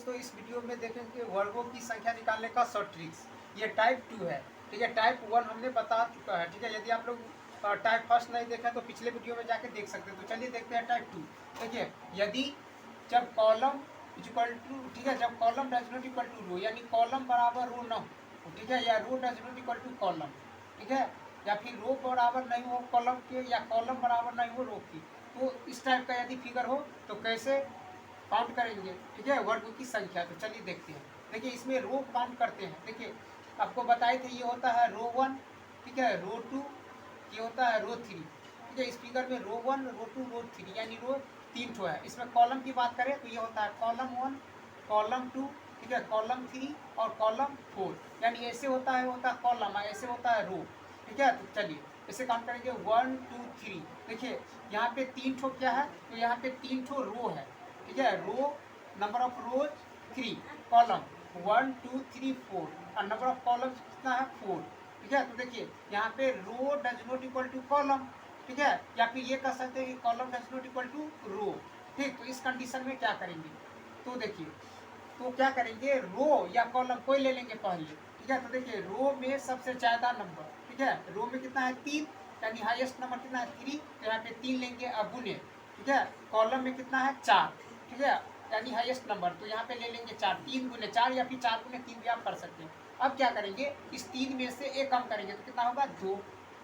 दोस्तों इस वीडियो में देखेंगे वर्गों की संख्या निकालने का शॉर्ट ट्रिक्स। ये टाइप 2 है, ठीक है। टाइप 1 हमने बता चुका है, ठीक है। यदि आप लोग टाइप फर्स्ट नहीं देखें तो पिछले वीडियो में जाके देख सकते हैं। तो चलिए देखते हैं टाइप 2। देखिए, यदि जब कॉलम इक्वल टू, ठीक है, जब column does not equal to row, यानी कॉलम बराबर रो न हो, ठीक है, या row does not equal to column, ठीक है, या फिर रो बराबर नहीं हो कॉलम के या कॉलम बराबर नहीं हो रो की, तो इस टाइप का यदि फिगर हो तो कैसे काउंट करेंगे, ठीक है, वर्ग की संख्या। तो चलिए देखते हैं। देखिए, इसमें रो काउंट करते हैं। देखिए, आपको बताए थे ये होता है रो 1, ठीक है, रो 2, ये होता है रो 3, ठीक है। इस फिगर में रो 1, रो 2, रो 3 यानी रो 3 ठो है। इसमें कॉलम की बात करें तो ये होता है कॉलम 1, कॉलम 2, ठीक है, कॉलम 3 और कॉलम 4, यानी ऐसे होता है कॉलम, ऐसे होता है रो, ठीक है। तो चलिए ऐसे काउंट करेंगे 1 2 3। देखिए, यहाँ पे 3 ठो क्या है, तो यहाँ पे 3 ठो रो है, ठीक है। Row number of rows 3, column 1 2 3 4 और नंबर ऑफ कॉलम कितना है 4, ठीक है। तो देखिए यहाँ पे row does not equal to column, ठीक है, या फिर ये कह सकते हैं कि column does not equal to row, ठीक। तो इस कंडीशन में क्या करेंगे, तो देखिए, तो क्या करेंगे, रो या कॉलम कोई ले लेंगे पहले, ठीक है। तो देखिए, रो में सबसे ज्यादा नंबर, ठीक है, रो में कितना है 3, यानी हाईएस्ट नंबर कितना है 3, तो यहाँ पे 3 लेंगे अगुने, ठीक है। कॉलम में कितना है 4, ठीक है, यानी हाईएस्ट नंबर, तो यहाँ पे ले लेंगे 4, 3 गुने 4 या फिर 4 गुने 3 भी आप कर सकते हैं। अब क्या करेंगे, इस 3 में से एक कम करेंगे तो कितना होगा 2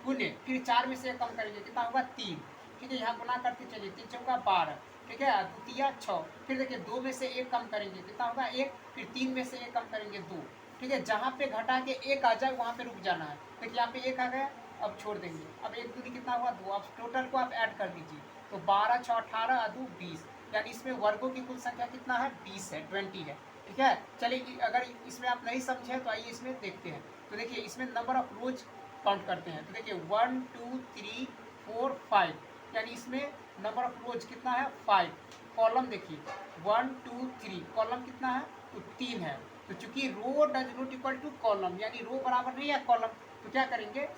गुने, फिर 4 में से एक कम करेंगे कितना होगा 3, ठीक है। यहाँ गुना करते चलिए, 3 चौका 12, ठीक है, द्वितीय 6, फिर देखिए 2 में से एक कम करेंगे कितना होगा 1, फिर 3 में से एक कम करेंगे 2, ठीक है। जहाँ पे घटा के एक आ जाए वहाँ पे रुक जाना है। देखिए यहाँ पे एक आ गया, अब छोड़ देंगे। अब एक दूनी कितना हुआ 2, अब टोटल को आप ऐड कर दीजिए, तो 12 6 18 2 20, यानी इसमें वर्गों की कुल संख्या कितना है 20 है, 20 है, ठीक है। चलिए अगर इसमें आप नहीं समझे तो आइए इसमें देखते हैं। तो देखिए इसमें नंबर ऑफ रोज काउंट करते हैं। तो देखिए 1 2 3 4 5, यानी इसमें नंबर ऑफ रोज कितना है 5। कॉलम देखिए 1 2 3, कॉलम कितना है तो 3 है। तो चूंकि row does not equal to column, यानी रो बराबर नहीं है कॉलम, तो क्या करेंगे,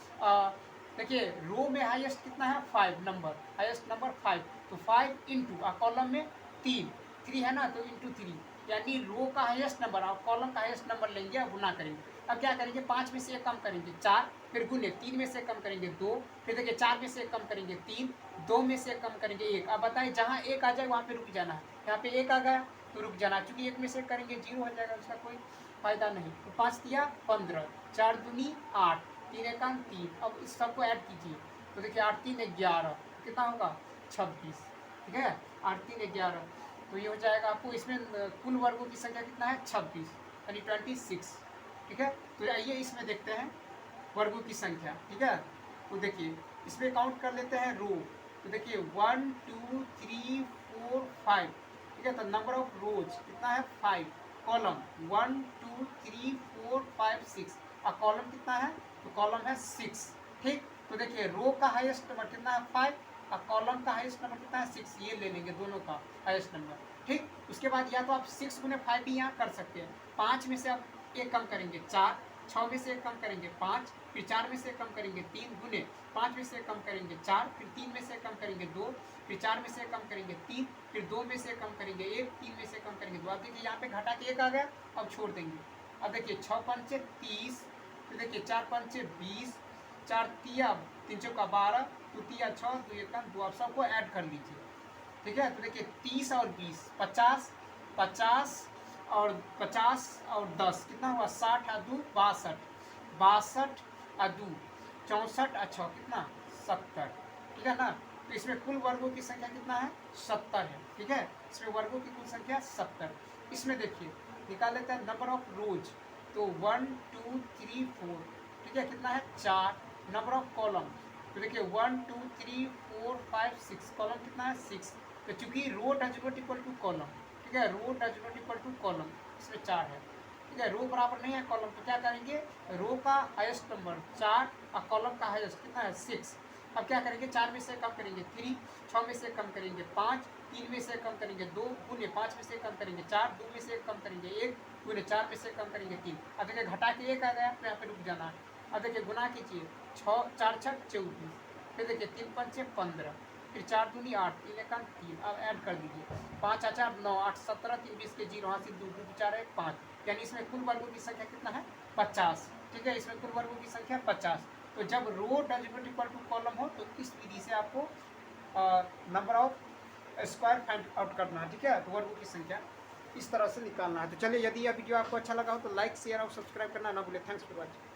देखिए रो में हाईएस्ट कितना है 5 नंबर, हाईएस्ट नंबर 5, तो 5 इंटू कॉलम में 3 है ना, तो इंटू 3, यानी रो का हाईएस्ट नंबर और कॉलम का हाईएस्ट नंबर लेंगे और गुना करेंगे। अब क्या करेंगे, 5 में से एक कम करेंगे 4, फिर गुने 3 में से कम करेंगे 2, फिर देखिए 4 में से कम करेंगे 3, 2 में से कम करेंगे 1। अब बताइए जहाँ एक आ जाए वहाँ पे रुक जाना है। यहाँ पे एक आ गया तो रुक जाना, चूंकि एक में से करेंगे 0 हो जाएगा, उसका कोई फायदा नहीं। तो 5 दिया 15, 4 दूनी 8, 3 एकान 3। अब इस सबको ऐड कीजिए, तो देखिए 8 3 11, कितना होगा 26, ठीक है, 8 3 11, तो ये हो जाएगा आपको। इसमें कुल वर्गों की संख्या कितना है 26, यानी 26, ठीक है। तो आइए इसमें देखते हैं वर्गों की संख्या, ठीक है। तो देखिए इसमें काउंट कर लेते हैं रो। तो देखिए 1 2 3 4 5, ठीक है, तो नंबर ऑफ रोज कितना है 5, कॉलम 1 2 3 4 5 6 और कॉलम कितना है, तो कॉलम है 6, ठीक। तो देखिए रो का हाईएस्ट नंबर कितना है 5 और कॉलम का हाईएस्ट नंबर कितना है 6, ये ले लेंगे दोनों का हाईएस्ट नंबर, ठीक। उसके बाद या तो आप 6 गुने 5 भी यहाँ कर सकते हैं। 5 में से आप एक कम करेंगे 4, 6 में से एक कम करेंगे 5, फिर 4 में से कम करेंगे 3 गुने 5 में से कम करेंगे 4, फिर 3 में से कम करेंगे 2, फिर 4 में से कम करेंगे 3, फिर 2 में से कम करेंगे 1, 3 में से कम करेंगे 2। अब देखिए यहाँ पे घटा के 1 आ गया, अब छोड़ देंगे। अब देखिए 6 पंचे 30, फिर देखिए 4 पंचे 20, 4 तिया 3 चौका 12, 2 तिया 6, 2 एकान 2, आप सबको ऐड कर लीजिए, ठीक है। तो देखिए 30 और 20 50, 50 और 50 और 10 कितना हुआ 60 और 2 62, 62 और 2 64 और 6 कितना 70, ठीक है ना। तो इसमें कुल वर्गों की संख्या कितना है 70 है, ठीक है। इसमें वर्गों की कुल संख्या 70। इसमें देखिए निकाल लेते हैं नंबर ऑफ रोज, तो 1 2 3 4, ठीक है, कितना है 4। नंबर ऑफ कॉलम, तो देखिए 1 2 3 4 5 6, कॉलम कितना है 6। तो चूंकि row does not equal to column, ठीक है, row does not equal to column, इसमें 4 है, ठीक है। रो बराबर नहीं है कॉलम, तो क्या करेंगे, रो का हाईएस्ट नंबर 4 और कॉलम का हाईएस्ट कितना है 6। अब क्या करेंगे, 4 में से कम करेंगे 3, 6 में से कम करेंगे 5, 3 में से कम करेंगे 2 गुने 5 में से कम करेंगे 4, 2 में से कम करेंगे 1 गुने 4 में से कम करेंगे 3। अब देखिए घटा के 1 आ गया, तो यहाँ पे रुक जाना है। अब देखिए गुना कीजिए 6 4 6 24, फिर देखिए 3 पंचे 15, फिर 4 दूनी 8, 3 एकान 3, अब ऐड कर दीजिए 5 4 9 8 17 3 20 के 0 हाथ से 2 2 4 1 5, यानी इसमें कुल वर्गों की संख्या कितना है 50। ठीक है, इसमें कुल वर्गों की संख्या 50। तो जब row does not equal to column हो तो इस विधि से आपको number of square find out करना है। ठीक है, तो वर्गों की संख्या इस तरह से निकालना है। तो चलिए, यदि यह वीडियो आपको अच्छा लगा हो तो लाइक शेयर और सब्सक्राइब करना ना भूलें। Thanks for watching.